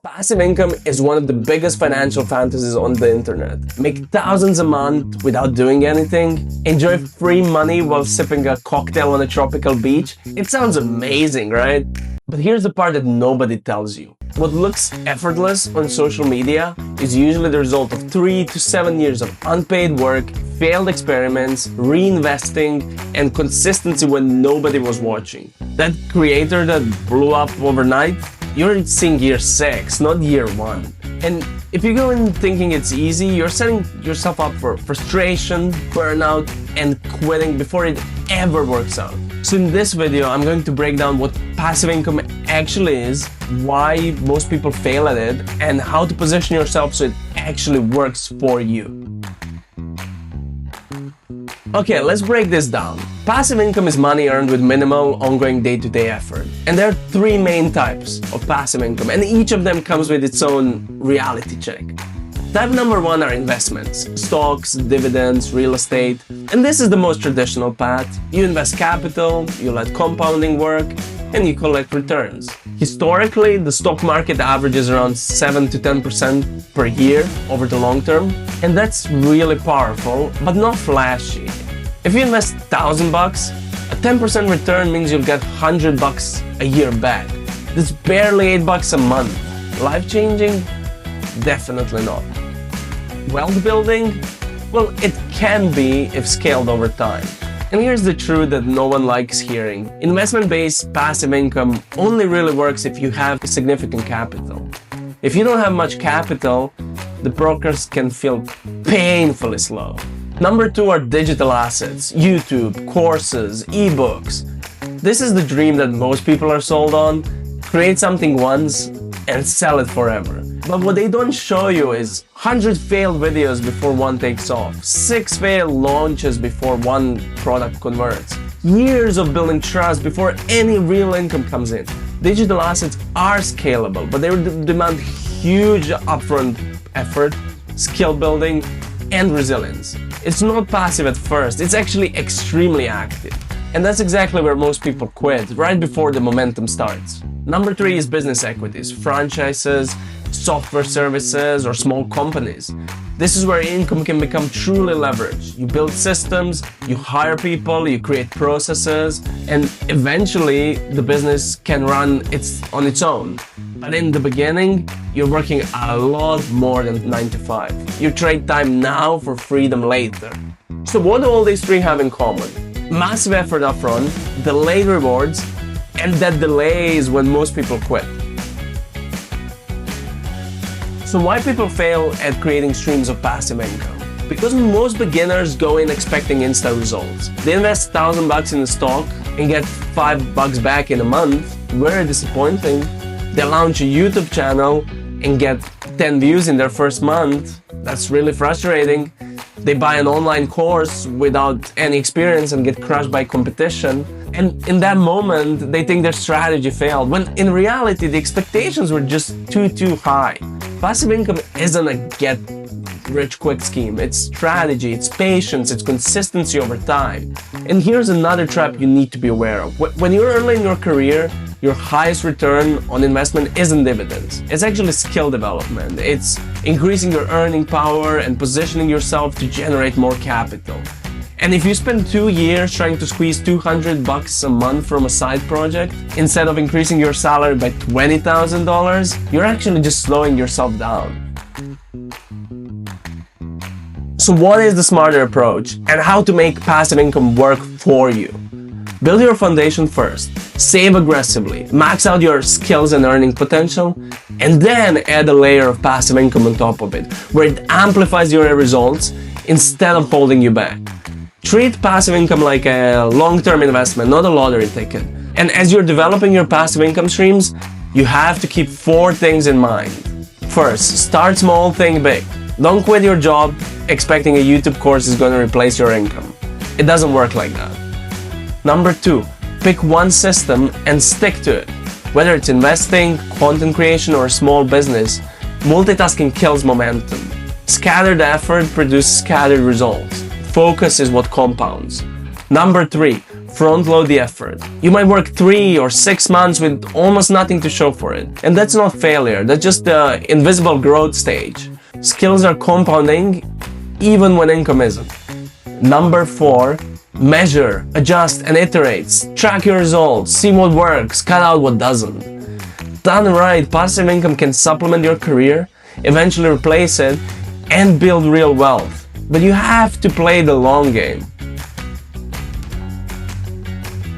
Passive income is one of the biggest financial fantasies on the internet. Make thousands a month without doing anything, enjoy free money while sipping a cocktail on a tropical beach. It sounds amazing, right? But here's the part that nobody tells you. What looks effortless on social media is usually the result of 3 to 7 years of unpaid work, failed experiments, reinvesting, and consistency when nobody was watching. That creator that blew up overnight, you're seeing year 6, not year 1. And if you go in thinking it's easy, you're setting yourself up for frustration, burnout, and quitting before it ever works out. So in this video, I'm going to break down what passive income actually is, why most people fail at it, and how to position yourself so it actually works for you. Okay, let's break this down. Passive income is money earned with minimal ongoing day-to-day effort. And there are 3 main types of passive income, and each of them comes with its own reality check. Type number 1 are investments, stocks, dividends, real estate. And this is the most traditional path. You invest capital, you let compounding work, and you collect returns. Historically, the stock market averages around 7 to 10% per year over the long term, and that's really powerful, but not flashy. If you invest $1,000, a 10% return means you'll get $100 a year back. That's barely $8 a month. Life-changing? Definitely not. Wealth building? Well, it can be if scaled over time. And here's the truth that no one likes hearing. Investment-based passive income only really works if you have significant capital. If you don't have much capital, the progress can feel painfully slow. Number 2 are digital assets, YouTube, courses, ebooks. This is the dream that most people are sold on. Create something once and sell it forever. But what they don't show you is 100 failed videos before one takes off, 6 failed launches before one product converts, years of building trust before any real income comes in. Digital assets are scalable, but they demand huge upfront effort, skill building, and resilience. It's not passive at first, it's actually extremely active. And that's exactly where most people quit, right before the momentum starts. Number 3 is business equities, franchises, software services, or small companies. This is where income can become truly leveraged. You build systems, you hire people, you create processes, and eventually the business can run on its own. But in the beginning, you're working a lot more than 9 to 5. You trade time now for freedom later. So what do all these 3 have in common? Massive effort upfront, delayed rewards, and that delay is when most people quit. So why people fail at creating streams of passive income? Because most beginners go in expecting instant results. They invest $1,000 in a stock and get $5 back in a month. Very disappointing. They launch a YouTube channel and get 10 views in their first month. That's really frustrating. They buy an online course without any experience and get crushed by competition. And in that moment, they think their strategy failed, when in reality, the expectations were just too high. Passive income isn't a get-rich-quick scheme. It's strategy, it's patience, it's consistency over time. And here's another trap you need to be aware of. When you're early in your career, your highest return on investment isn't dividends. It's actually skill development. It's increasing your earning power and positioning yourself to generate more capital. And if you spend 2 years trying to squeeze $200 a month from a side project, instead of increasing your salary by $20,000, you're actually just slowing yourself down. So what is the smarter approach and how to make passive income work for you? Build your foundation first, save aggressively, max out your skills and earning potential, and then add a layer of passive income on top of it, where it amplifies your results instead of holding you back. Treat passive income like a long-term investment, not a lottery ticket. And as you're developing your passive income streams, you have to keep 4 things in mind. First, start small, think big. Don't quit your job expecting a YouTube course is going to replace your income. It doesn't work like that. Number 2, pick one system and stick to it. Whether it's investing, content creation, or a small business, multitasking kills momentum. Scattered effort produces scattered results. Focus is what compounds. Number 3, front load the effort. You might work 3 or 6 months with almost nothing to show for it. And that's not failure, that's just the invisible growth stage. Skills are compounding even when income isn't. Number 4, measure, adjust, and iterate. Track your results, see what works, cut out what doesn't. Done right, passive income can supplement your career, eventually replace it, and build real wealth. But you have to play the long game.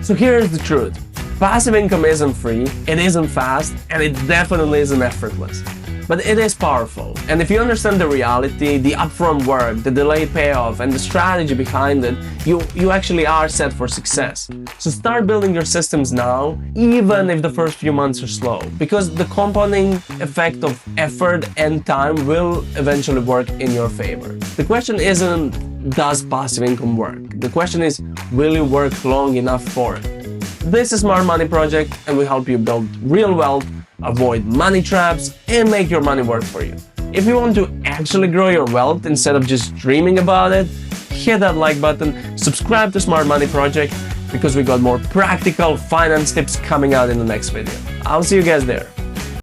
So here's the truth. Passive income isn't free, it isn't fast, and it definitely isn't effortless. But it is powerful. And if you understand the reality, the upfront work, the delayed payoff, and the strategy behind it, you actually are set for success. So start building your systems now, even if the first few months are slow, because the compounding effect of effort and time will eventually work in your favor. The question isn't, does passive income work? The question is, will you work long enough for it? This is Smart Money Project, and we help you build real wealth, avoid money traps, and make your money work for you. If you want to actually grow your wealth instead of just dreaming about it, hit that like button, subscribe to Smart Money Project, because we got more practical finance tips coming out in the next video. I'll see you guys there.